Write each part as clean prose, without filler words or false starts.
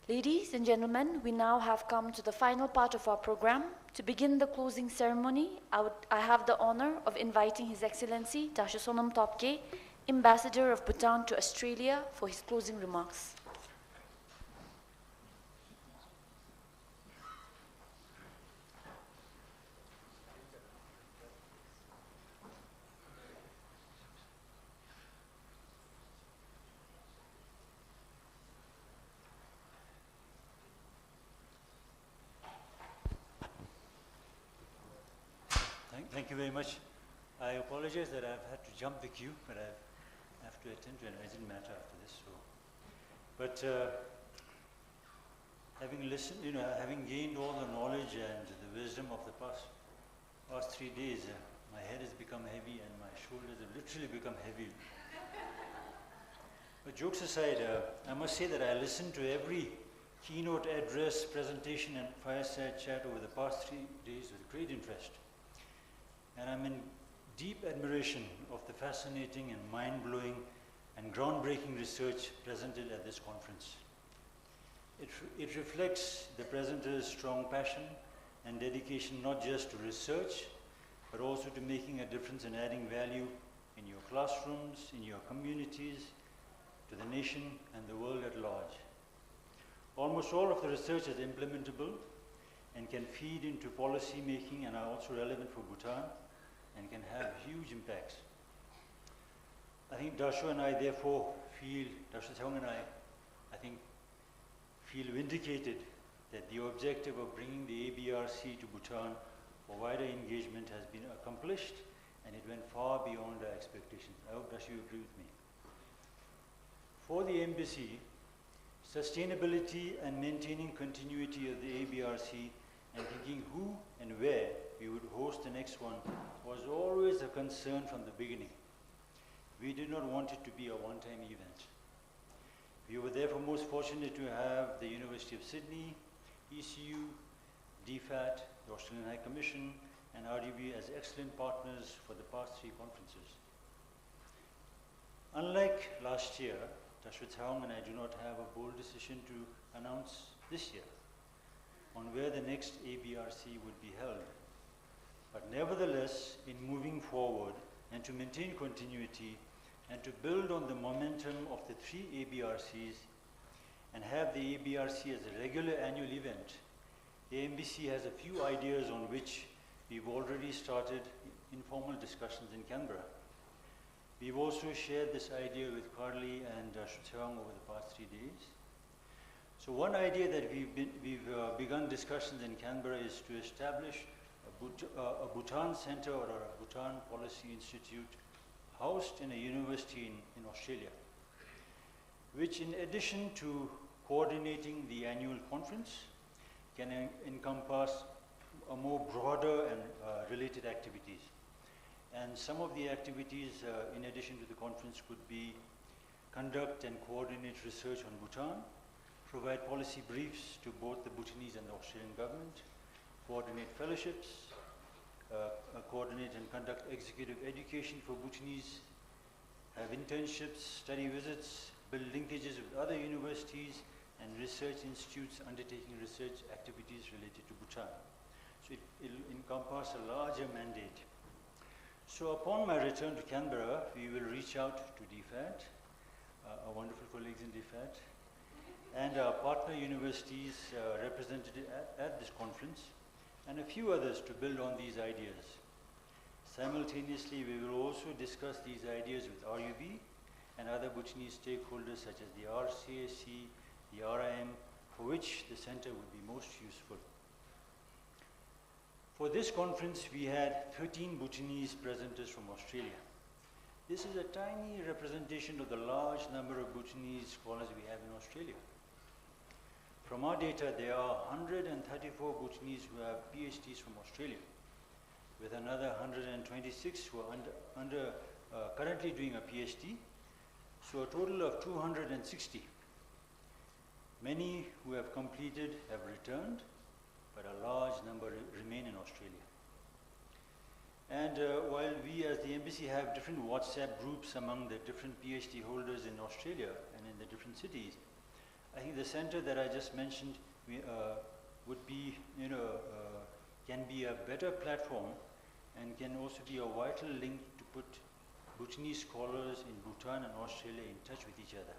Ladies and gentlemen, we now have come to the final part of our program. To begin the closing ceremony, I have the honor of inviting His Excellency Dato Sonam Topgay, Ambassador of Bhutan to Australia, for his closing remarks. Thank you very much. I apologize that I've had to jump the queue, but I have to attend to it. It doesn't matter after this. Having listened, having gained all the knowledge and the wisdom of the past 3 days, my head has become heavy and my shoulders have literally become heavy. But jokes aside, I must say that I listened to every keynote address, presentation, and fireside chat over the past 3 days with great interest. And I'm in deep admiration of the fascinating and mind-blowing and groundbreaking research presented at this conference. It reflects the presenter's strong passion and dedication not just to research, but also to making a difference and adding value in your classrooms, in your communities, to the nation and the world at large. Almost all of the research is implementable and can feed into policy making and are also relevant for Bhutan and can have huge impacts. I think Dasho and I therefore feel, Dasho Thaung and I think, feel vindicated that the objective of bringing the ABRC to Bhutan for wider engagement has been accomplished, and it went far beyond our expectations. I hope Dasho you agree with me. For the embassy, sustainability and maintaining continuity of the ABRC and thinking who and where we would host the next one was always a concern from the beginning. We did not want it to be a one-time event. We were therefore most fortunate to have the University of Sydney, ECU, DFAT, the Australian High Commission, and RDB as excellent partners for the past 3 conferences. Unlike last year, Dato Thaung and I do not have a bold decision to announce this year on where the next ABRC would be held. But nevertheless, in moving forward and to maintain continuity and to build on the momentum of the 3 ABRCs and have the ABRC as a regular annual event, AMBC has a few ideas on which we've already started informal discussions in Canberra. We've also shared this idea with Carly and Shucheong over the past 3 days. So one idea that we've begun discussions in Canberra is to establish a Bhutan Center or a Bhutan Policy Institute housed in a university in Australia, which in addition to coordinating the annual conference can encompass a more broader and related activities. And some of the activities in addition to the conference could be conduct and coordinate research on Bhutan, provide policy briefs to both the Bhutanese and the Australian government, coordinate fellowships, coordinate and conduct executive education for Bhutanese, have internships, study visits, build linkages with other universities and research institutes undertaking research activities related to Bhutan. So it'll encompass a larger mandate. So upon my return to Canberra, we will reach out to DFAT, our wonderful colleagues in DFAT, and our partner universities represented at this conference, and a few others to build on these ideas. Simultaneously, we will also discuss these ideas with RUB and other Bhutanese stakeholders such as the RCAC, the RIM, for which the center would be most useful. For this conference, we had 13 Bhutanese presenters from Australia. This is a tiny representation of the large number of Bhutanese scholars we have in Australia. From our data, there are 134 Bhutanese who have PhDs from Australia, with another 126 who are currently doing a PhD, so a total of 260. Many who have completed have returned, but a large number remain in Australia. And while we as the embassy have different WhatsApp groups among the different PhD holders in Australia and in the different cities, I think the center that I just mentioned would be, can be a better platform and can also be a vital link to put Bhutanese scholars in Bhutan and Australia in touch with each other.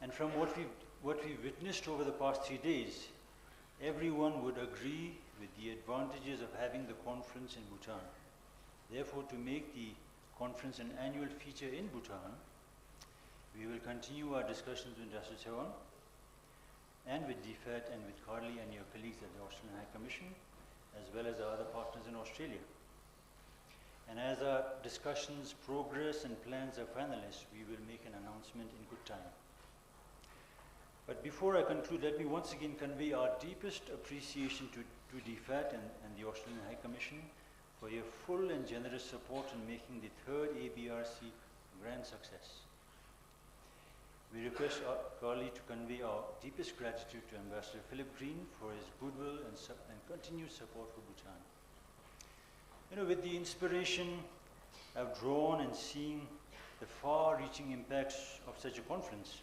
And from what we've witnessed over the past 3 days, everyone would agree with the advantages of having the conference in Bhutan. Therefore, to make the conference an annual feature in Bhutan, we will continue our discussions with Justice Hewan and with DFAT and with Carly and your colleagues at the Australian High Commission, as well as our other partners in Australia. And as our discussions progress and plans are finalized, we will make an announcement in good time. But before I conclude, let me once again convey our deepest appreciation to DFAT and the Australian High Commission for your full and generous support in making the third ABRC a grand success. We request Carly to convey our deepest gratitude to Ambassador Philip Green for his goodwill and continued support for Bhutan. With the inspiration I've drawn and seeing the far-reaching impacts of such a conference,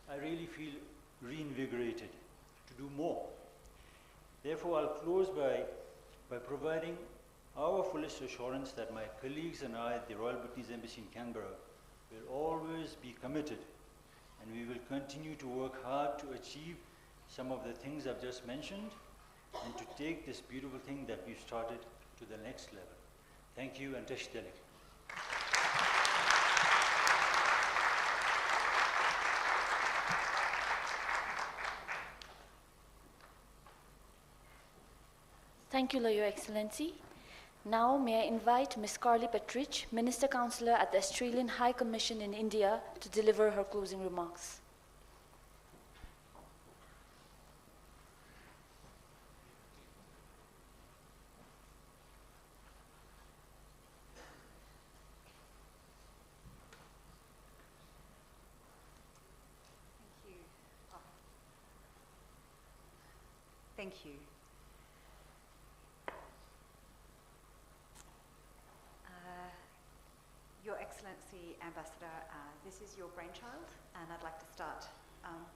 I really feel reinvigorated to do more. Therefore, I'll close by providing our fullest assurance that my colleagues and I at the Royal Bhutanese Embassy in Canberra will always be committed, and we will continue to work hard to achieve some of the things I've just mentioned and to take this beautiful thing that we've started to the next level. Thank you, and Tashitelik. Thank you, Your Excellency. Now, may I invite Ms. Carly Petrich, Minister Councillor at the Australian High Commission in India, to deliver her closing remarks. Thank you. Your Excellency, Ambassador, this is your brainchild, and I'd like to start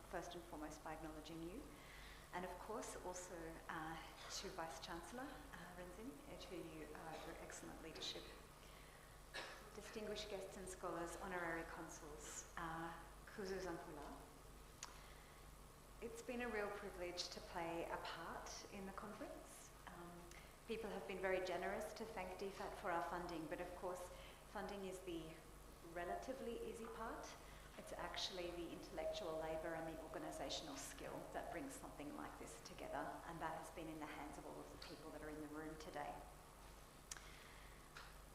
first and foremost by acknowledging you, and of course also to Vice-Chancellor Renzin, to your excellent leadership. Distinguished guests and scholars, honorary consuls, Kuzu Zampula. It's been a real privilege to play a part in the conference. People have been very generous to thank DFAT for our funding, but of course, funding is the relatively easy part. It's actually the intellectual labour and the organisational skill that brings something like this together, and that has been in the hands of all of the people that are in the room today.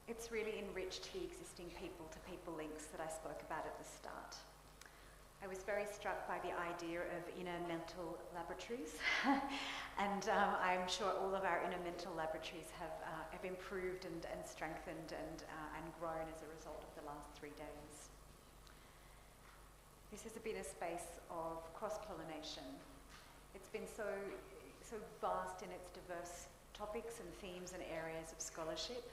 It's really enriched the existing people-to-people links that I spoke about at the start. I was very struck by the idea of inner mental laboratories, and I'm sure all of our inner mental laboratories have improved and strengthened and grown as a result of the last 3 days. This has been a space of cross-pollination. It's been so vast in its diverse topics and themes and areas of scholarship,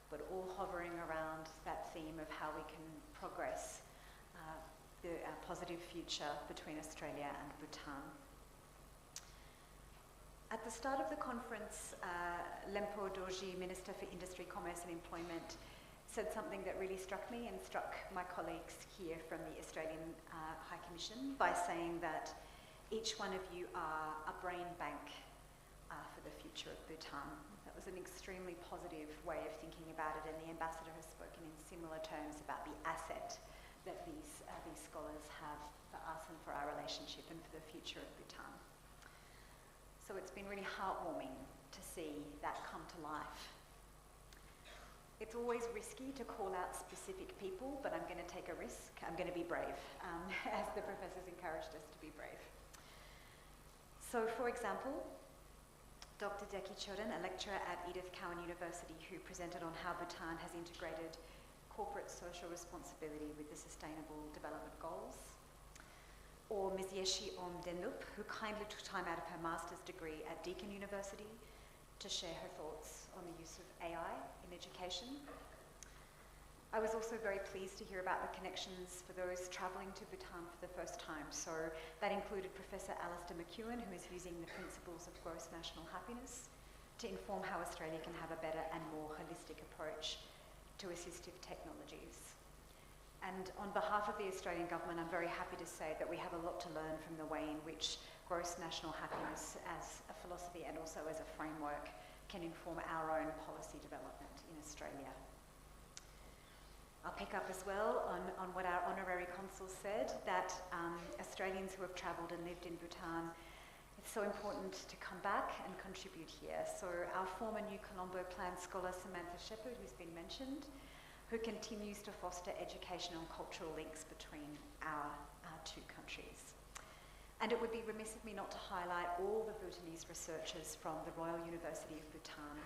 but all hovering around that theme of how we can progress the positive future between Australia and Bhutan. At the start of the conference, Lempo Dorji, Minister for Industry, Commerce and Employment, said something that really struck me and struck my colleagues here from the Australian High Commission by saying that each one of you are a brain bank for the future of Bhutan. That was an extremely positive way of thinking about it, and the Ambassador has spoken in similar terms about the asset that these scholars have for us and for our relationship and for the future of Bhutan. So it's been really heartwarming to see that come to life. It's always risky to call out specific people, but I'm going to take a risk. I'm going to be brave, as the professors encouraged us to be brave. So, for example, Dr. Deki Choden, a lecturer at Edith Cowan University, who presented on how Bhutan has integrated corporate social responsibility with the Sustainable Development Goals. Or Ms. Yeshi Om Denup, who kindly took time out of her master's degree at Deakin University to share her thoughts on the use of AI in education. I was also very pleased to hear about the connections for those travelling to Bhutan for the first time. So that included Professor Alistair McEwen, who is using the principles of gross national happiness to inform how Australia can have a better and more holistic approach to assistive technologies. And on behalf of the Australian Government, I'm very happy to say that we have a lot to learn from the way in which gross national happiness as a philosophy and also as a framework can inform our own policy development in Australia. I'll pick up as well on what our honorary consul said, that Australians who have travelled and lived in Bhutan, it's so important to come back and contribute here. So our former New Colombo Plan scholar Samantha Shepherd, who's been mentioned, who continues to foster educational and cultural links between our two countries. And it would be remiss of me not to highlight all the Bhutanese researchers from the Royal University of Bhutan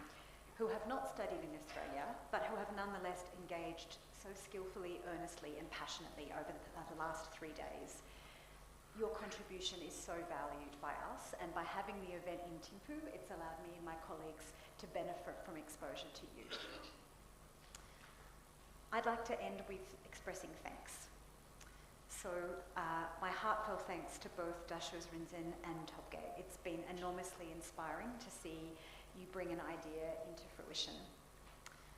who have not studied in Australia, but who have nonetheless engaged so skillfully, earnestly and passionately over the last 3 days. Your contribution is so valued by us, and by having the event in Thimphu, it's allowed me and my colleagues to benefit from exposure to you. I'd like to end with expressing thanks. So my heartfelt thanks to both Dashos Rinzin and Topge. It's been enormously inspiring to see you bring an idea into fruition.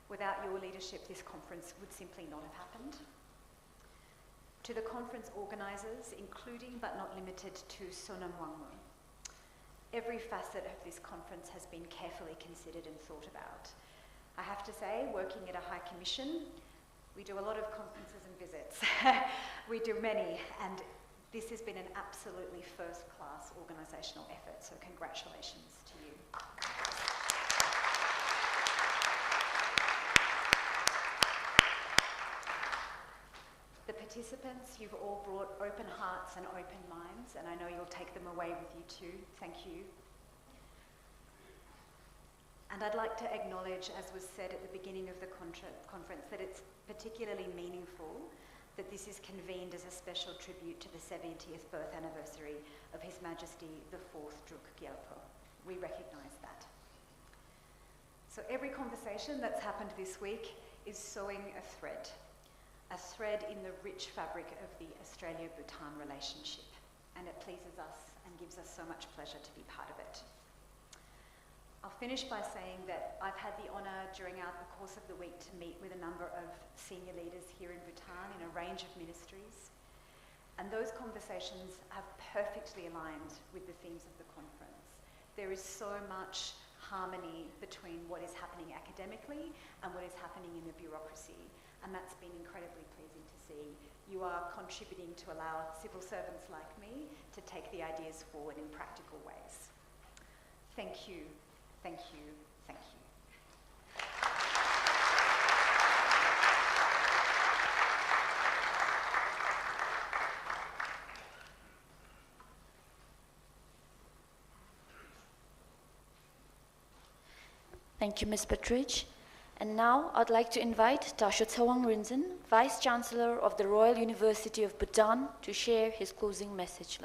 Without your leadership, this conference would simply not have happened. To the conference organisers, including but not limited to Sonam Wangmu, every facet of this conference has been carefully considered and thought about. I have to say, working at a High Commission, we do a lot of conferences and visits. We do many, and this has been an absolutely first-class organisational effort, so congratulations to you. The participants, you've all brought open hearts and open minds, and I know you'll take them away with you too. Thank you. And I'd like to acknowledge, as was said at the beginning of the conference, that it's particularly meaningful that this is convened as a special tribute to the 70th birth anniversary of His Majesty the 4th Druk Gyalpo. We recognise that. So every conversation that's happened this week is sewing a thread in the rich fabric of the Australia-Bhutan relationship, and it pleases us and gives us so much pleasure to be part of it. I'll finish by saying that I've had the honour during the course of the week to meet with a number of senior leaders here in Bhutan in a range of ministries, and those conversations have perfectly aligned with the themes of the conference. There is so much harmony between what is happening academically and what is happening in the bureaucracy, and that's been incredibly pleasing to see. You are contributing to allow civil servants like me to take the ideas forward in practical ways. Thank you, thank you, thank you. Thank you, Ms. Patridge. And now I'd like to invite Tasho Tsawang Rinzin, Vice Chancellor of the Royal University of Bhutan, to share his closing message.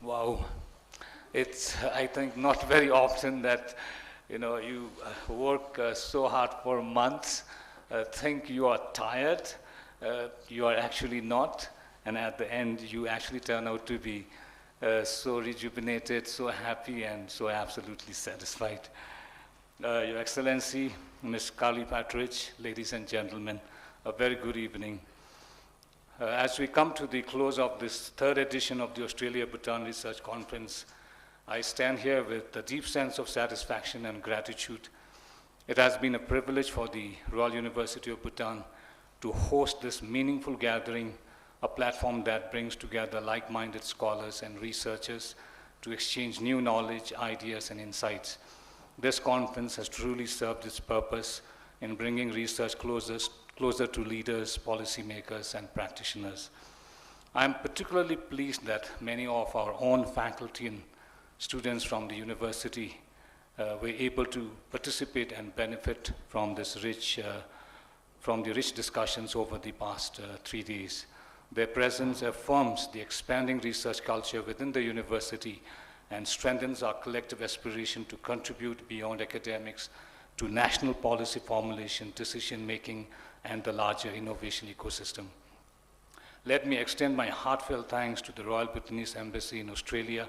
Wow. It's, I think, not very often that you work so hard for months, think you are tired, you are actually not, and at the end you actually turn out to be so rejuvenated, so happy, and so absolutely satisfied. Your Excellency, Ms. Carly Patridge, ladies and gentlemen, a very good evening. As we come to the close of this third edition of the Australia-Bhutan Research Conference, I stand here with a deep sense of satisfaction and gratitude. It has been a privilege for the Royal University of Bhutan to host this meaningful gathering, a platform that brings together like-minded scholars and researchers to exchange new knowledge, ideas, and insights. This conference has truly served its purpose in bringing research closer to leaders, policymakers, and practitioners. I'm particularly pleased that many of our own faculty and students from the university were able to participate and benefit from this from the rich discussions over the past 3 days. Their presence affirms the expanding research culture within the university and strengthens our collective aspiration to contribute beyond academics to national policy formulation, decision-making, and the larger innovation ecosystem. Let me extend my heartfelt thanks to the Royal Bhutanese Embassy in Australia,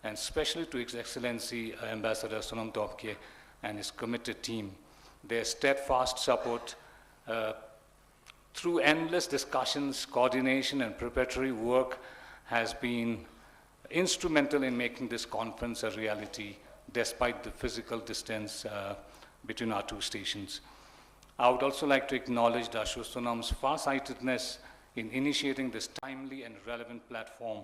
and especially to His Excellency Ambassador Sonam Topke and his committed team. Their steadfast support through endless discussions, coordination, and preparatory work has been instrumental in making this conference a reality, despite the physical distance between our two stations. I would also like to acknowledge Dashu Sonam's farsightedness in initiating this timely and relevant platform.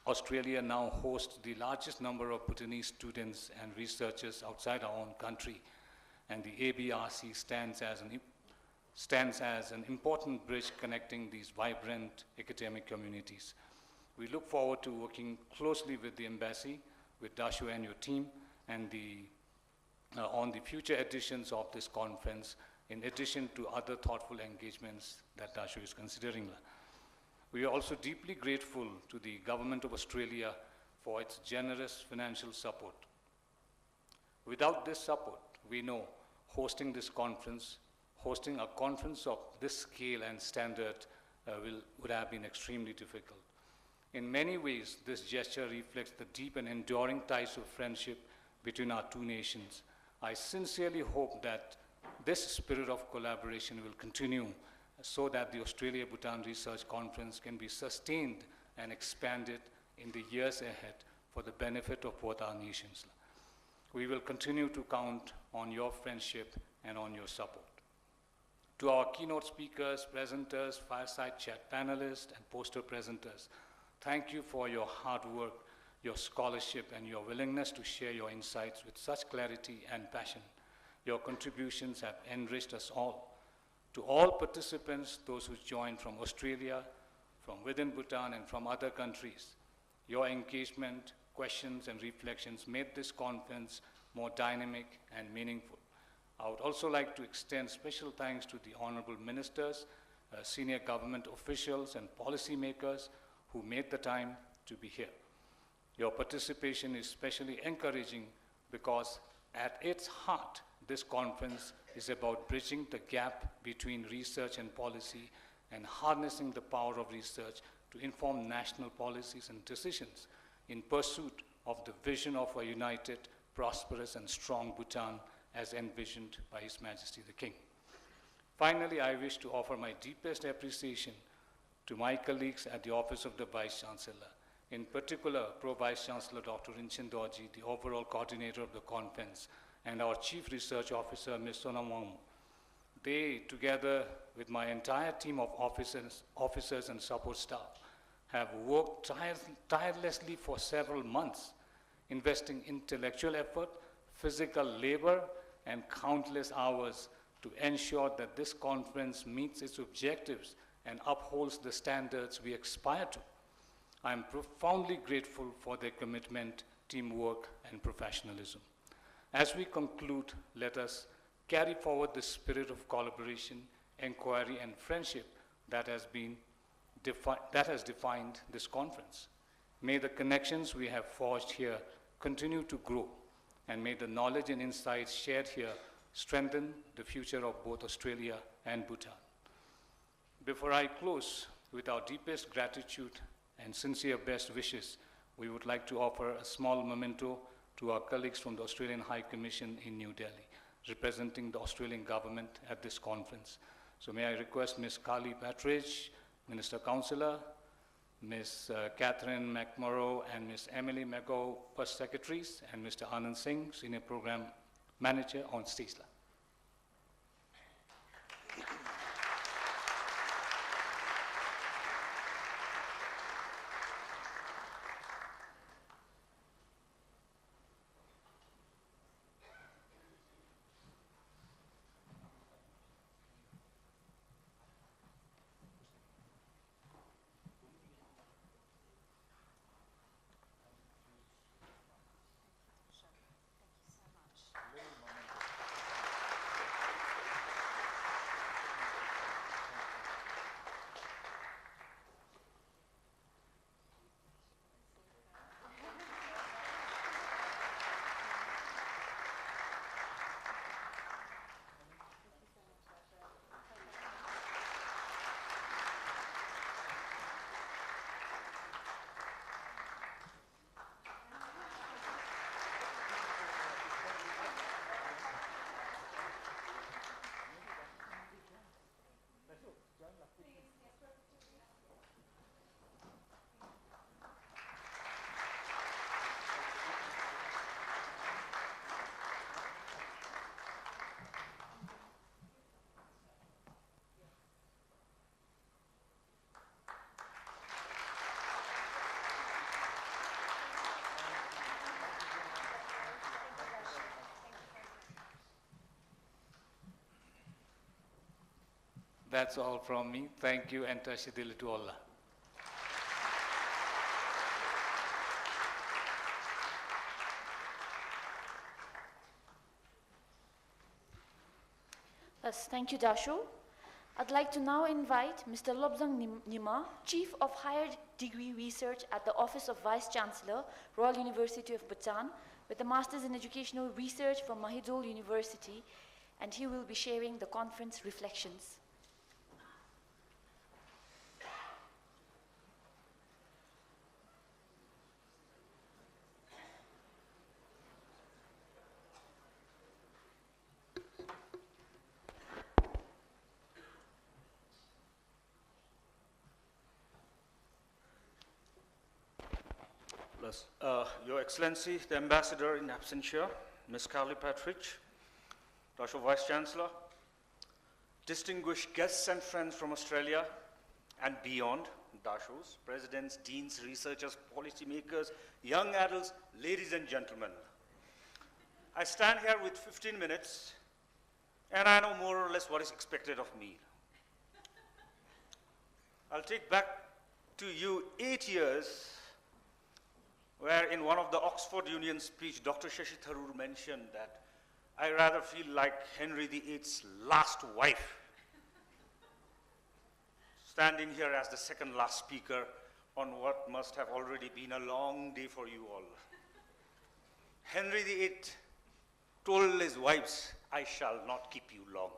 Australia now hosts the largest number of Bhutanese students and researchers outside our own country, and the ABRC stands as an important bridge connecting these vibrant academic communities. We look forward to working closely with the embassy, with Dashu and your team, and on the future editions of this conference, in addition to other thoughtful engagements that Dashu is considering. We are also deeply grateful to the Government of Australia for its generous financial support. Without this support, we know hosting a conference of this scale and standard would have been extremely difficult. In many ways, this gesture reflects the deep and enduring ties of friendship between our two nations. I sincerely hope that this spirit of collaboration will continue so that the Australia-Bhutan Research Conference can be sustained and expanded in the years ahead for the benefit of both our nations. We will continue to count on your friendship and on your support. To our keynote speakers, presenters, fireside chat panelists, and poster presenters, thank you for your hard work, your scholarship, and your willingness to share your insights with such clarity and passion. Your contributions have enriched us all. To all participants, those who joined from Australia, from within Bhutan, and from other countries, your engagement, questions, and reflections made this conference more dynamic and meaningful. I would also like to extend special thanks to the honorable ministers, senior government officials, and policymakers who made the time to be here. Your participation is especially encouraging because at its heart, this conference is about bridging the gap between research and policy and harnessing the power of research to inform national policies and decisions in pursuit of the vision of a united, prosperous, and strong Bhutan as envisioned by His Majesty the King. Finally, I wish to offer my deepest appreciation to my colleagues at the Office of the Vice Chancellor, in particular, Pro Vice Chancellor Dr. Rinchen Dorji, the overall coordinator of the conference, and our Chief Research Officer, Ms. Sonam Wang. They, together with my entire team of officers and support staff, have worked tirelessly for several months, investing intellectual effort, physical labor, and countless hours to ensure that this conference meets its objectives and upholds the standards we aspire to. I am profoundly grateful for their commitment, teamwork, and professionalism. As we conclude, let us carry forward the spirit of collaboration, inquiry, and friendship that has defined this conference. May the connections we have forged here continue to grow, and may the knowledge and insights shared here strengthen the future of both Australia and Bhutan. Before I close, with our deepest gratitude and sincere best wishes, we would like to offer a small memento to our colleagues from the Australian High Commission in New Delhi, representing the Australian government at this conference. So may I request Ms. Carly Patridge, Minister Councillor, Ms. Catherine McMorrow and Ms. Emily Mago, First Secretaries, and Mr. Anand Singh, Senior Program Manager, on stage. That's all from me. Thank you and Tashidil to Allah. Yes, thank you, Dasho. I'd like to now invite Mr. Lobsang Nima, Chief of Higher Degree Research at the Office of Vice Chancellor, Royal University of Bhutan, with a Master's in Educational Research from Mahidol University, and he will be sharing the conference reflections. Your Excellency, the Ambassador in absentia, Ms. Carly Patridge, Dasho Vice Chancellor, distinguished guests and friends from Australia and beyond, Dashos, presidents, deans, researchers, policymakers, young adults, ladies and gentlemen. I stand here with 15 minutes, and I know more or less what is expected of me. I'll take back to you 8 years where in one of the Oxford Union speech, Dr. Shashi Tharoor mentioned that I rather feel like Henry VIII's last wife, standing here as the second last speaker on what must have already been a long day for you all. Henry VIII told his wives, I shall not keep you long.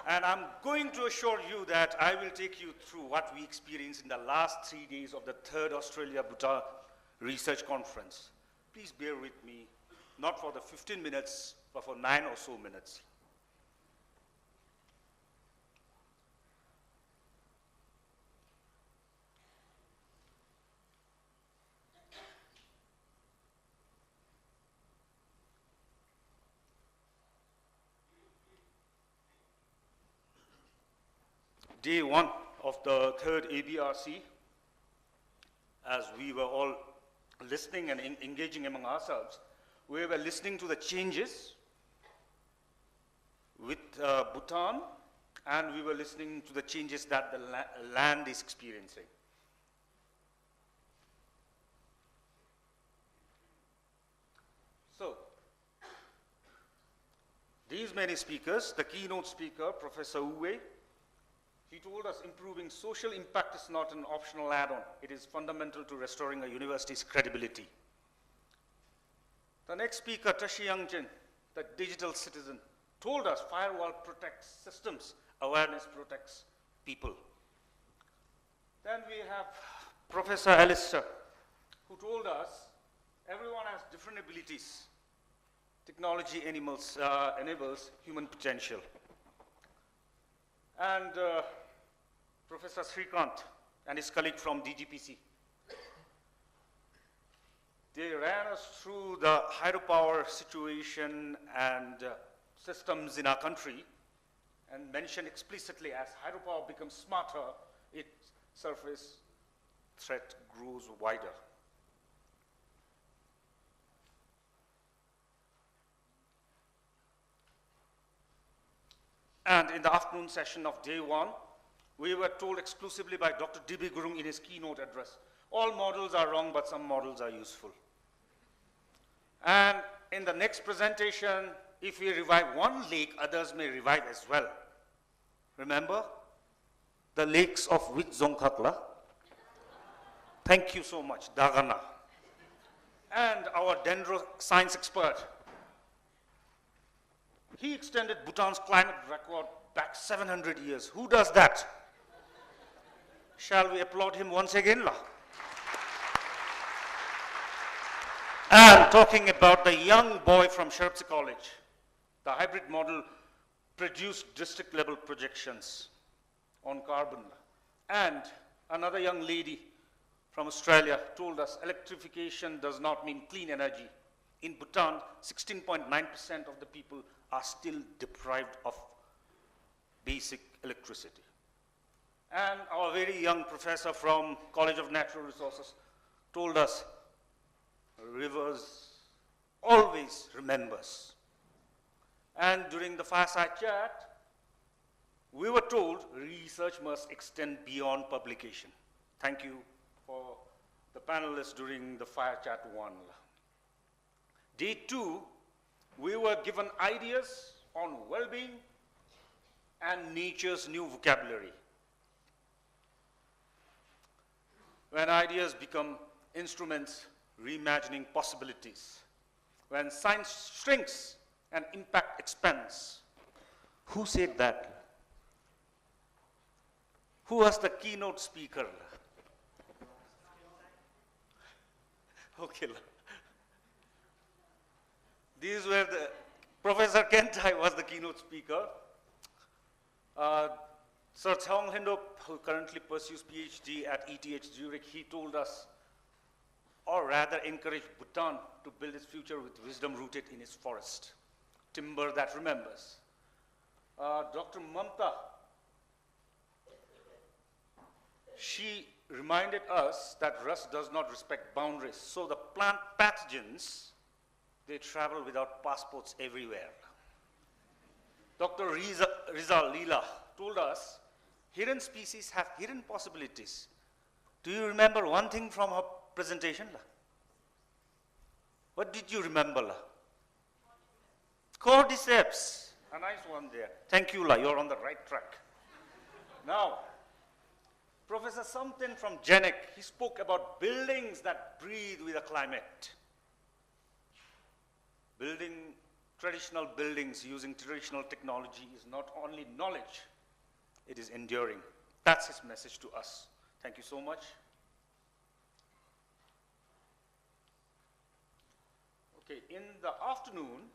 And I'm going to assure you that I will take you through what we experienced in the last 3 days of the 3rd Australia-Bhutan Research Conference. Please bear with me, not for the 15 minutes, but for 9 or so minutes. Day 1 of the 3rd ABRC, as we were all listening and engaging among ourselves, we were listening to the changes with Bhutan, and we were listening to the changes that the land is experiencing. So, these many speakers, the keynote speaker, Professor Uwe, he told us improving social impact is not an optional add-on. It is fundamental to restoring a university's credibility. The next speaker, Tashi Youngjin, the digital citizen, told us firewall protects systems, awareness protects people. Then we have Professor Alistair, who told us everyone has different abilities. Technology enables human potential. And Professor Srikant and his colleague from DGPC. They ran us through the hydropower situation and systems in our country and mentioned explicitly as hydropower becomes smarter, its surface threat grows wider. And in the afternoon session of day 1, we were told exclusively by Dr. D.B. Gurung in his keynote address, all models are wrong, but some models are useful. And in the next presentation, if we revive one lake, others may revive as well. Remember the lakes of Witzongkakla? Thank you so much, Dagana. And our dendro science expert. He extended Bhutan's climate record back 700 years. Who does that? Shall we applaud him once again, La? And talking about the young boy from Sherpsi College, the hybrid model produced district level projections on carbon. And another young lady from Australia told us electrification does not mean clean energy. In Bhutan, 16.9% of the people are still deprived of basic electricity. And our very young professor from College of Natural Resources told us, rivers always remembers. And during the fireside chat, we were told research must extend beyond publication. Thank you for the panelists during the Fire Chat 1. Day 2, we were given ideas on well-being and nature's new vocabulary. When ideas become instruments reimagining possibilities, when science shrinks and impact expands. Who said that? Who was the keynote speaker? Okay. These were the, Professor Kentai was the keynote speaker. Sir Cheong Lindop, who currently pursues PhD at ETH Zurich, he told us, or rather encouraged Bhutan to build its future with wisdom rooted in its forest, timber that remembers. Dr. Mamta, she reminded us that rust does not respect boundaries. So the plant pathogens, they travel without passports everywhere. Dr. Riza Leela told us, hidden species have hidden possibilities. Do you remember one thing from her presentation? What did you remember? Cordyceps. A nice one there. Thank you, La. You're on the right track. Now, Professor Somtin from GenEC, he spoke about buildings that breathe with the climate. Building traditional buildings using traditional technology is not only knowledge, it is enduring. That's his message to us. Thank you so much. Okay, in the afternoon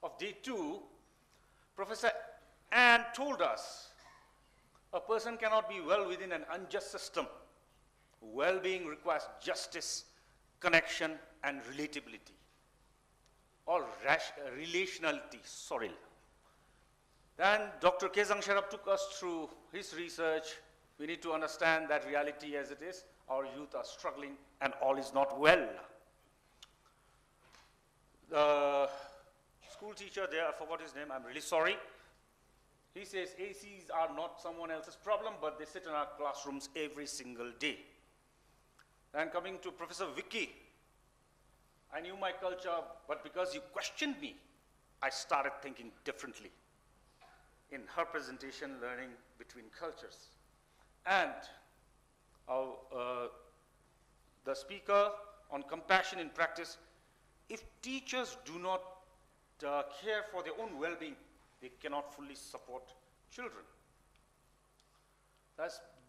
of day 2, Professor Ann told us a person cannot be well within an unjust system. Well-being requires justice, connection, and relatability. Or relationality, sorry. Then Dr. Kezang Sharap took us through his research. We need to understand that reality as it is. Our youth are struggling and all is not well. The school teacher there, I forgot his name, I'm really sorry. He says ACs are not someone else's problem, but they sit in our classrooms every single day. Then coming to Professor Vicky, I knew my culture, but because you questioned me, I started thinking differently. In her presentation, Learning Between Cultures. And the speaker on compassion in practice, if teachers do not care for their own well-being, they cannot fully support children.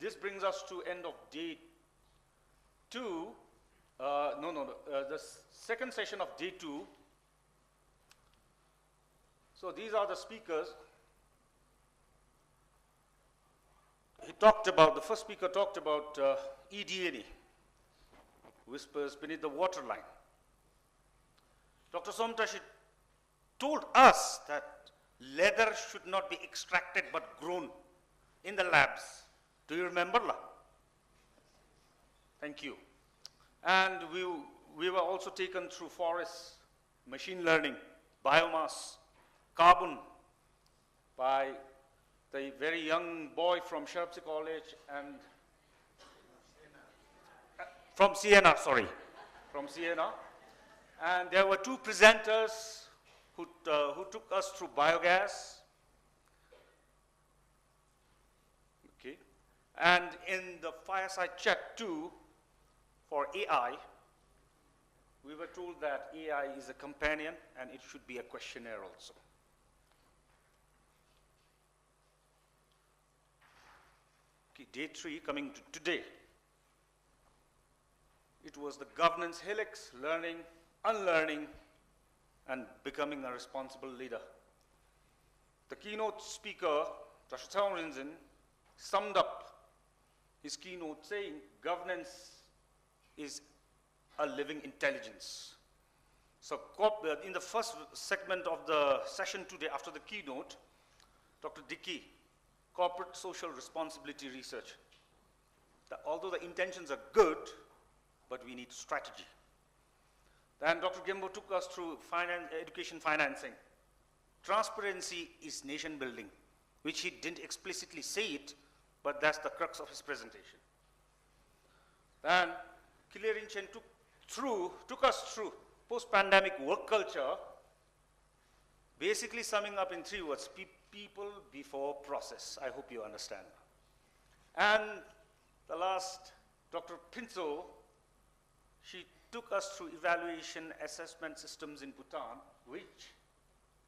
This brings us to end of day 2. The second session of day 2. So these are the speakers. The first speaker talked about eDNA, whispers beneath the waterline. Dr. Somtashi told us that leather should not be extracted but grown in the labs. Do you remember? Thank you. And we were also taken through forests, machine learning, biomass, carbon by the very young boy from Sherpsey College and from Siena, sorry, from Siena. And there were 2 presenters who took us through biogas. Okay. And in the fireside chat 2 for AI, we were told that AI is a companion and it should be a questionnaire also. Okay, day 3 coming to today. It was the governance helix, learning, unlearning, and becoming a responsible leader. The keynote speaker, Dr. Cheong Rinzin, summed up his keynote saying governance is a living intelligence. So in the first segment of the session today after the keynote, Dr. Dickey, corporate social responsibility research. Although the intentions are good, but we need strategy. Then Dr. Gembo took us through education financing. Transparency is nation building. which he didn't explicitly say it, but that's the crux of his presentation. Then Kilerin Chen took us through post-pandemic work culture, basically summing up in 3 words: people before process. I hope you understand. And the last, Dr. Pinto, she took us through evaluation assessment systems in Bhutan, which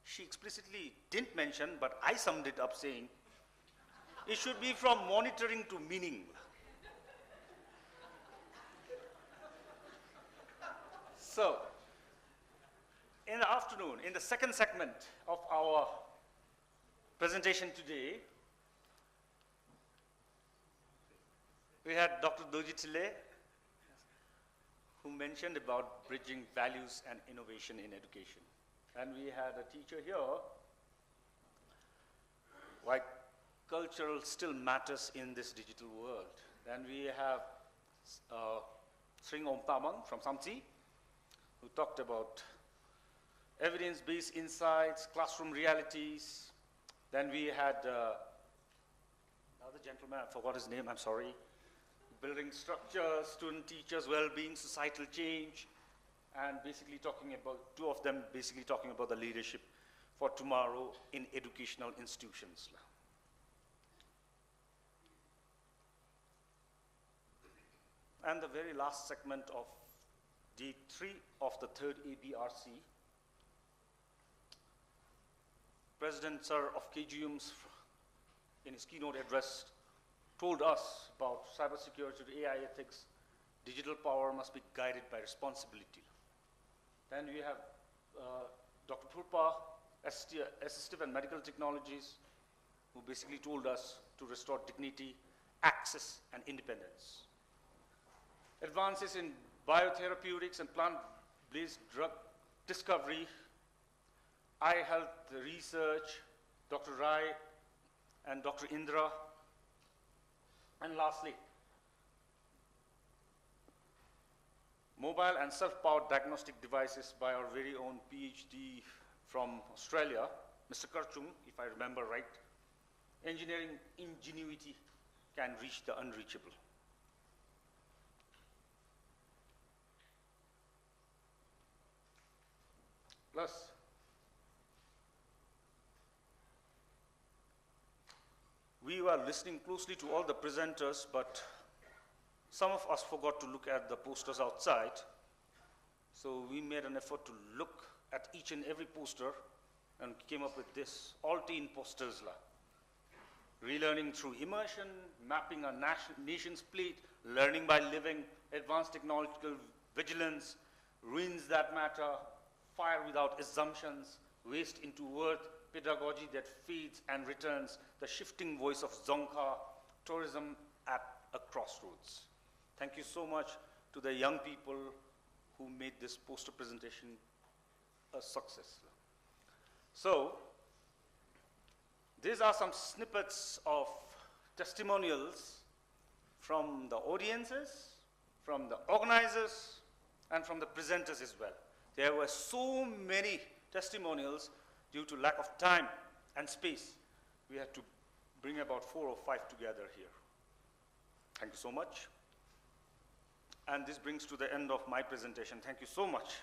she explicitly didn't mention, but I summed it up saying, it should be from monitoring to meaning. So, in the afternoon, in the second segment of our presentation today, we had Dr. Doji Chile, who mentioned about bridging values and innovation in education. And we had a teacher here, why cultural still matters in this digital world. Then we have Sring Omtamang from Samsi, who talked about evidence-based insights, classroom realities. Then we had another gentleman, I forgot his name, I'm sorry, building structures, student teachers, well-being, societal change, and basically talking about, 2 of them basically talking about the leadership for tomorrow in educational institutions. And the very last segment of day 3 of the 3rd ABRC, President Sir of KGUM's, in his keynote address, told us about cybersecurity, AI ethics. Digital power must be guided by responsibility. Then we have Dr. Purpa, assistive and medical technologies, who basically told us to restore dignity, access, and independence. Advances in biotherapeutics and plant-based drug discovery, eye health research, Dr. Rai and Dr. Indra. And lastly, mobile and self-powered diagnostic devices by our very own PhD from Australia, Mr. Karchung, if I remember right. Engineering ingenuity can reach the unreachable. Plus, we were listening closely to all the presenters, but some of us forgot to look at the posters outside. So we made an effort to look at each and every poster and came up with this, all teen posters. Relearning through immersion, mapping a nation's plate, learning by living, advanced technological vigilance, ruins that matter, fire without assumptions, waste into worth, pedagogy that feeds and returns, the shifting voice of Dzongkha, tourism at a crossroads. Thank you so much to the young people who made this poster presentation a success. So, these are some snippets of testimonials from the audiences, from the organizers, and from the presenters as well. There were so many testimonials. Due to lack of time and space, we had to bring about 4 or 5 together here. Thank you so much. And this brings to the end of my presentation. Thank you so much.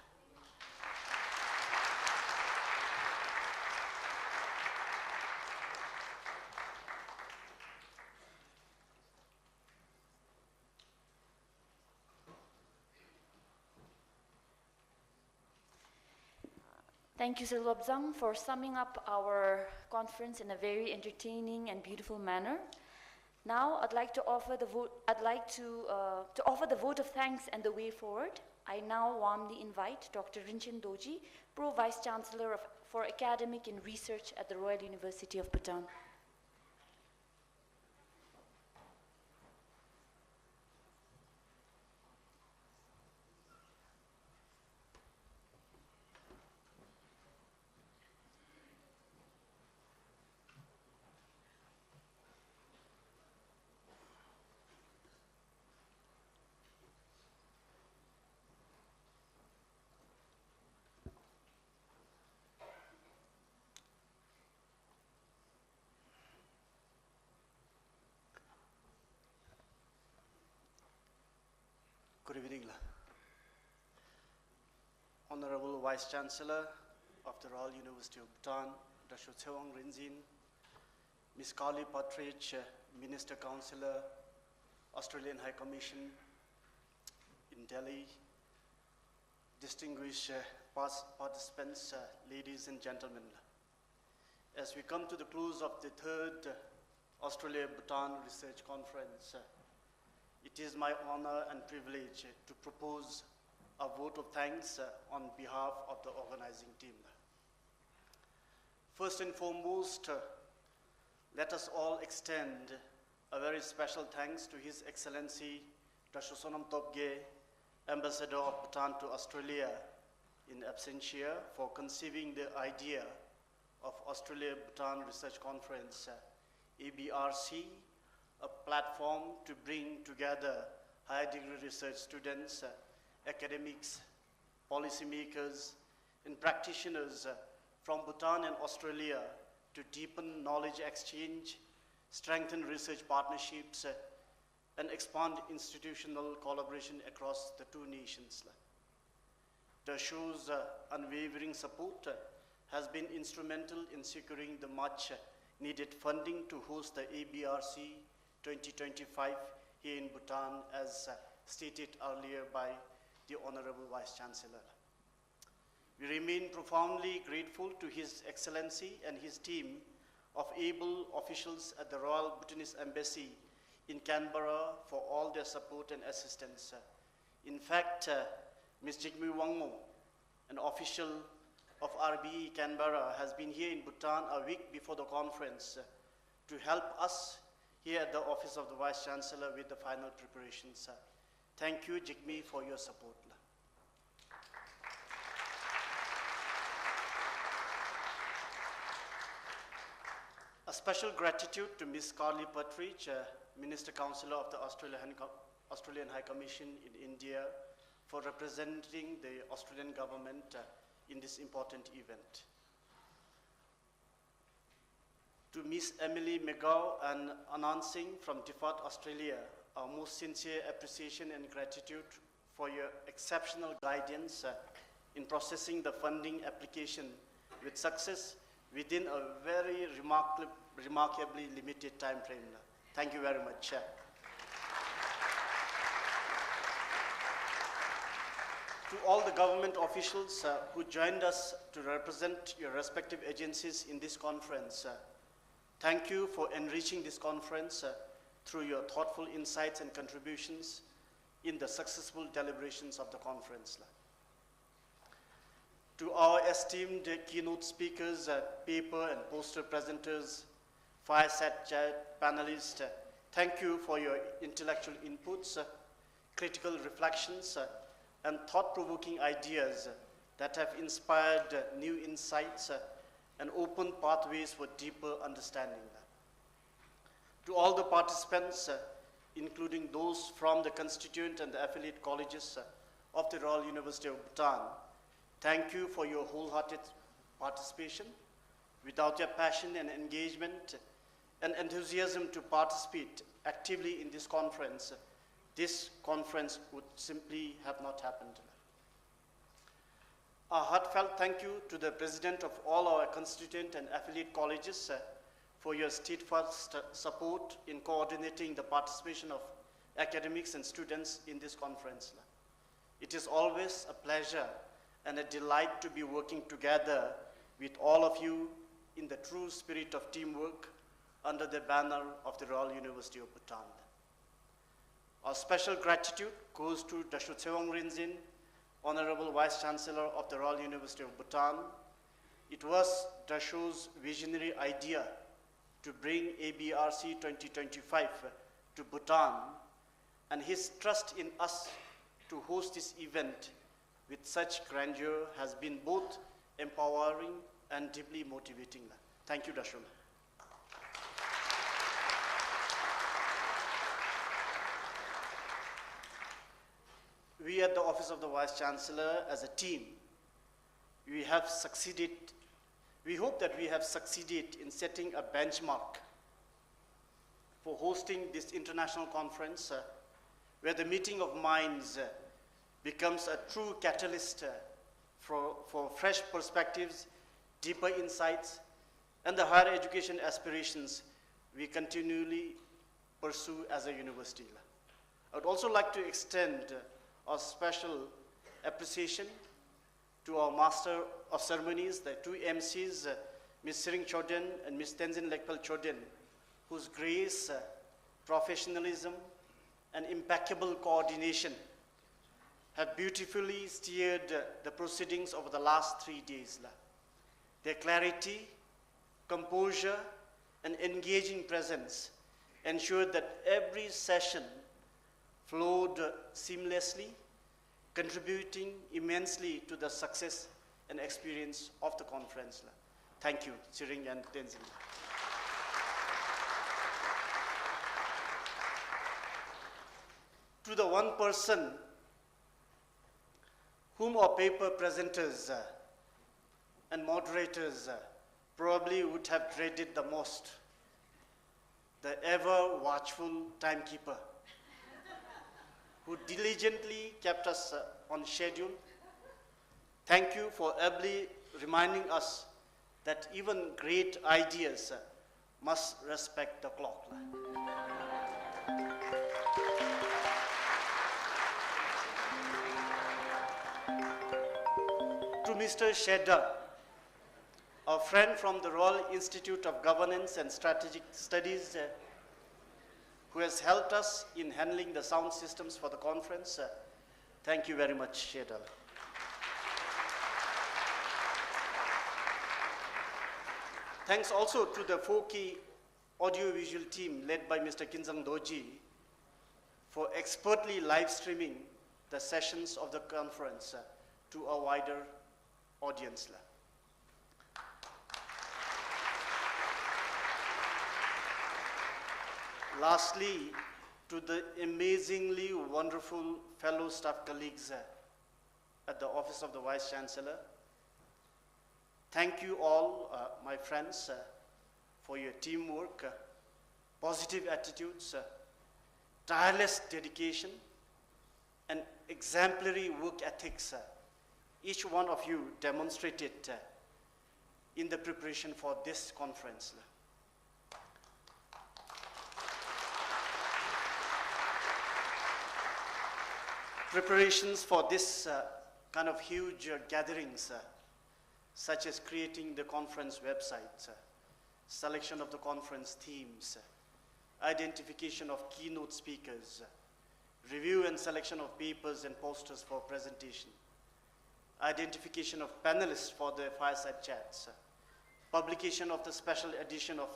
Thank you, Sir Lobsang, for summing up our conference in a very entertaining and beautiful manner. Now, I'd like to offer the vote. Offer the vote of thanks and the way forward. I now warmly invite Dr. Rinchen Doji, Pro Vice Chancellor for Academic and Research at the Royal University of Bhutan. Good evening. Honorable Vice Chancellor of the Royal University of Bhutan, Dr. Tsewang Rinzin, Ms. Kali Partridge, Minister Councillor, Australian High Commission in Delhi, distinguished participants, ladies and gentlemen. As we come to the close of the third Australia-Bhutan Research Conference, it is my honor and privilege to propose a vote of thanks on behalf of the organizing team. First and foremost, let us all extend a very special thanks to His Excellency Dr. Sonam Topge, Ambassador of Bhutan to Australia in absentia, for conceiving the idea of Australia-Bhutan Research Conference, ABRC, a platform to bring together higher degree research students, academics, policymakers, and practitioners from Bhutan and Australia to deepen knowledge exchange, strengthen research partnerships, and expand institutional collaboration across the two nations. The show's unwavering support has been instrumental in securing the much needed funding to host the ABRC 2025 here in Bhutan, as stated earlier by the Honorable Vice Chancellor. We remain profoundly grateful to His Excellency and his team of able officials at the Royal Bhutanese Embassy in Canberra for all their support and assistance. In fact, Ms. Jigme Wangmo, an official of RBE Canberra, has been here in Bhutan a week before the conference to help us here at the Office of the Vice Chancellor with the final preparations. Thank you, Jigme, for your support. A special gratitude to Ms. Carly Partridge, Minister Councillor of the Australian High Commission in India, for representing the Australian government in this important event. To Ms. Emily McGow and Anand Singh from DFAT Australia, our most sincere appreciation and gratitude for your exceptional guidance in processing the funding application with success within a very remarkably limited time frame. Thank you very much. To all the government officials who joined us to represent your respective agencies in this conference, thank you for enriching this conference through your thoughtful insights and contributions in the successful deliberations of the conference. To our esteemed keynote speakers, paper and poster presenters, fireside chat panelists, thank you for your intellectual inputs, critical reflections, and thought-provoking ideas that have inspired new insights and opened pathways for deeper understanding. To all the participants, including those from the constituent and the affiliate colleges of the Royal University of Bhutan, thank you for your wholehearted participation. Without your passion and engagement and enthusiasm to participate actively in this conference would simply have not happened. A heartfelt thank you to the President of all our constituent and affiliate colleges for your steadfast support in coordinating the participation of academics and students in this conference. It is always a pleasure and a delight to be working together with all of you in the true spirit of teamwork under the banner of the Royal University of Bhutan. Our special gratitude goes to Dr. Tsewang Rinzin, Honorable Vice Chancellor of the Royal University of Bhutan. It was Dasho's visionary idea to bring ABRC 2025 to Bhutan, and his trust in us to host this event with such grandeur has been both empowering and deeply motivating. Thank you, Dasho. We at the Office of the Vice Chancellor, as a team, we hope that we have succeeded in setting a benchmark for hosting this international conference where the meeting of minds becomes a true catalyst for fresh perspectives, deeper insights, and the higher education aspirations we continually pursue as a university. I would also like to extend our special appreciation to our Master of Ceremonies, the two MCs, Ms. Siring Chodin and Ms. Tenzin Lekpal Chodin, whose grace, professionalism, and impeccable coordination have beautifully steered the proceedings over the last 3 days. Their clarity, composure, and engaging presence ensured that every session flowed seamlessly, contributing immensely to the success and experience of the conference. Thank you, Siring and Tenzin. To the one person whom our paper presenters and moderators probably would have dreaded the most, the ever watchful timekeeper, who diligently kept us on schedule. Thank you for ably reminding us that even great ideas must respect the clock. To Mr. Shedda, our friend from the Royal Institute of Governance and Strategic Studies, who has helped us in handling the sound systems for the conference. Thank you very much, Shedda. Thanks also to the 4K audiovisual team led by Mr. Kinzang Doji for expertly live streaming the sessions of the conference to a wider audience. Lastly, to the amazingly wonderful fellow staff colleagues at the Office of the Vice Chancellor, thank you all, my friends, for your teamwork, positive attitudes, tireless dedication, and exemplary work ethics each one of you demonstrated in the preparation for this conference. Preparations for this kind of huge gatherings, such as creating the conference website, selection of the conference themes, identification of keynote speakers, review and selection of papers and posters for presentation, identification of panelists for the fireside chats, publication of the special edition of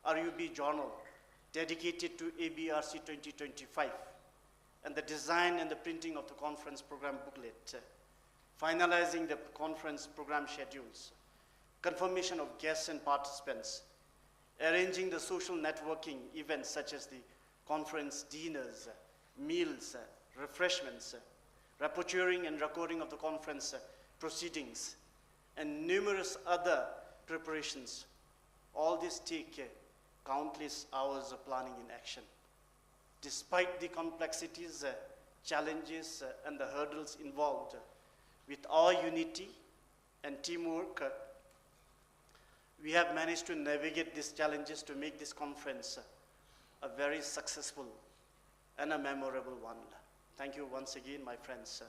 RUB Journal dedicated to ABRC 2025, and the design and the printing of the conference program booklet, finalizing the conference program schedules, confirmation of guests and participants, arranging the social networking events such as the conference dinners, meals, refreshments, rapporteuring and recording of the conference proceedings, and numerous other preparations. All this take countless hours of planning in action. Despite the complexities, challenges, and the hurdles involved, with our unity and teamwork, we have managed to navigate these challenges to make this conference a very successful and a memorable one. Thank you once again, my friends.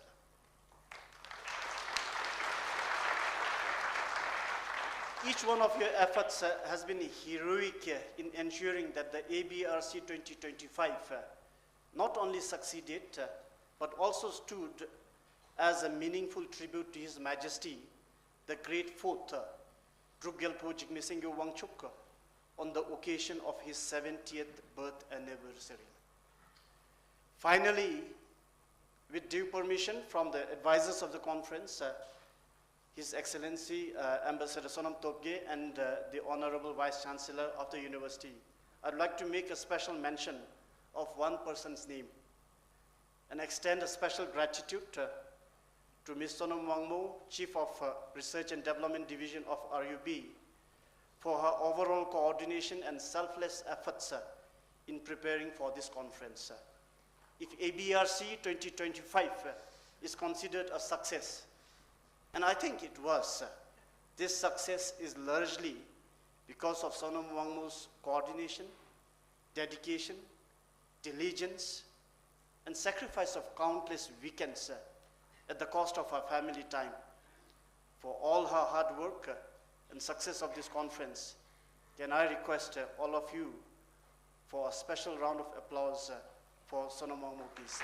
Each one of your efforts has been heroic in ensuring that the ABRC 2025 not only succeeded, but also stood as a meaningful tribute to His Majesty, the Great Fourth, Druk Gyalpo Jigme Wangchuk, on the occasion of his 70th birth anniversary. Finally, with due permission from the advisors of the conference, His Excellency Ambassador Sonam Topge and the Honorable Vice Chancellor of the University, I'd like to make a special mention of one person's name and extend a special gratitude to Ms. Sonam Wangmo, Chief of Research and Development Division of RUB, for her overall coordination and selfless efforts in preparing for this conference. if ABRC 2025 is considered a success, and I think it was. This success is largely because of Sonam Wangmu's coordination, dedication, diligence, and sacrifice of countless weekends at the cost of her family time. For all her hard work and success of this conference, can I request all of you for a special round of applause for Sonam Wangmu, please.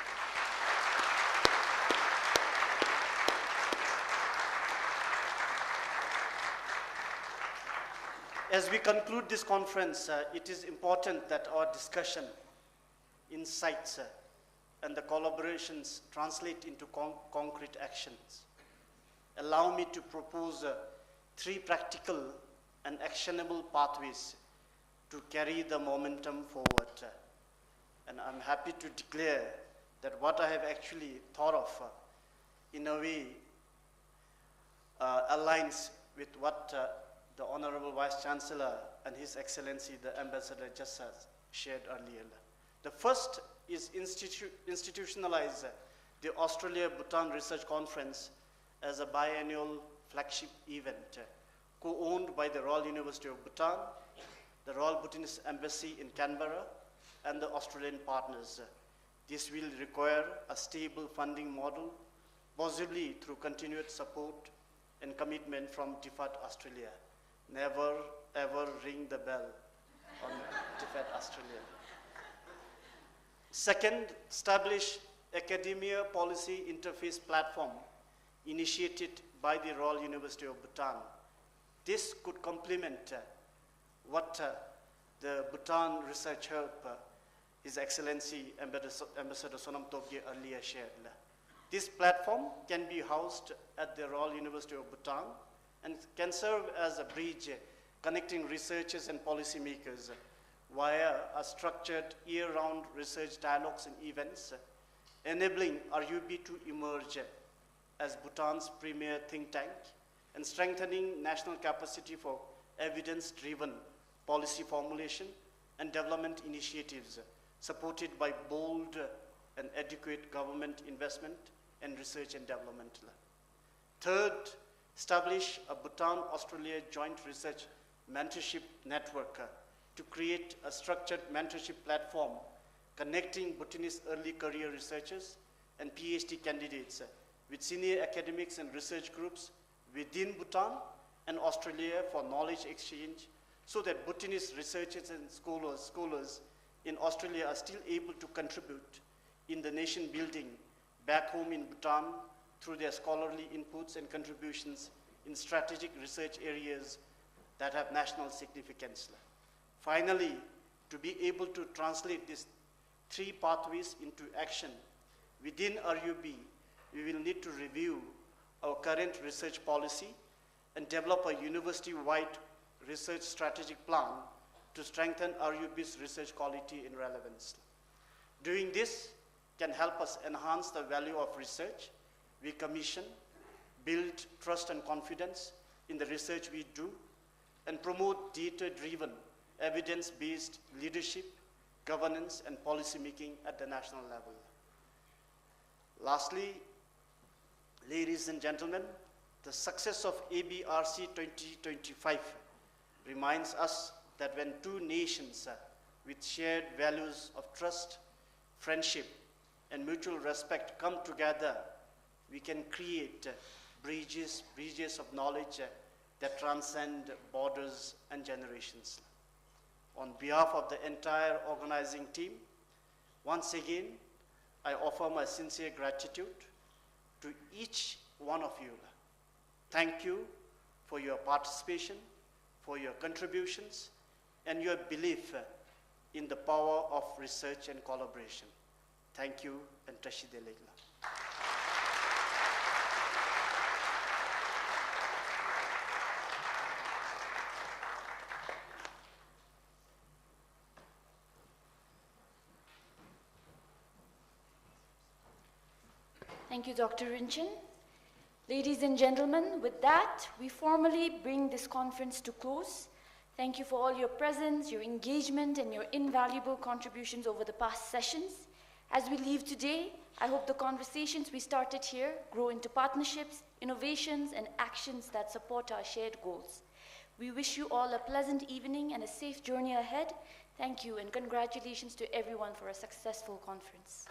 As we conclude this conference, it is important that our discussion, insights, and the collaborations translate into concrete actions. Allow me to propose 3 practical and actionable pathways to carry the momentum forward. And I'm happy to declare that what I have actually thought of, in a way, aligns with what the Honorable Vice Chancellor and His Excellency the Ambassador just has shared earlier. The first is institutionalize the Australia-Bhutan Research Conference as a biennial flagship event, co-owned by the Royal University of Bhutan, the Royal Bhutanese Embassy in Canberra, and the Australian partners. This will require a stable funding model, possibly through continued support and commitment from DFAT Australia. Never ever ring the bell on DFAT Australia. Second, establish academia policy interface platform initiated by the Royal University of Bhutan. This could complement what the Bhutan Research Hub, His Excellency Ambassador Sonam Topgay earlier shared. This platform can be housed at the Royal University of Bhutan and can serve as a bridge connecting researchers and policymakers via a structured year-round research dialogues and events, enabling RUB to emerge as Bhutan's premier think tank and strengthening national capacity for evidence-driven policy formulation and development initiatives supported by bold and adequate government investment and research and development. Third, establish a Bhutan-Australia joint research mentorship network to create a structured mentorship platform connecting Bhutanese early career researchers and PhD candidates with senior academics and research groups within Bhutan and Australia for knowledge exchange, so that Bhutanese researchers and scholars in Australia are still able to contribute in the nation building back home in Bhutan through their scholarly inputs and contributions in strategic research areas that have national significance. Finally, to be able to translate these 3 pathways into action within RUB, we will need to review our current research policy and develop a university-wide research strategic plan to strengthen RUB's research quality and relevance. Doing this can help us enhance the value of research we commission, build trust and confidence in the research we do, and promote data-driven, evidence-based leadership, governance, and policymaking at the national level. Lastly, ladies and gentlemen, the success of ABRC 2025 reminds us that when 2 nations with shared values of trust, friendship, and mutual respect come together, we can create bridges of knowledge that transcend borders and generations. On behalf of the entire organizing team, once again, I offer my sincere gratitude to each one of you. Thank you for your participation, for your contributions, and your belief in the power of research and collaboration. Thank you, and Tashi Delegla. Thank you, Dr. Rinchen. Ladies and gentlemen, with that, we formally bring this conference to close. Thank you for all your presence, your engagement, and your invaluable contributions over the past sessions. As we leave today, I hope the conversations we started here grow into partnerships, innovations, and actions that support our shared goals. We wish you all a pleasant evening and a safe journey ahead. Thank you, and congratulations to everyone for a successful conference.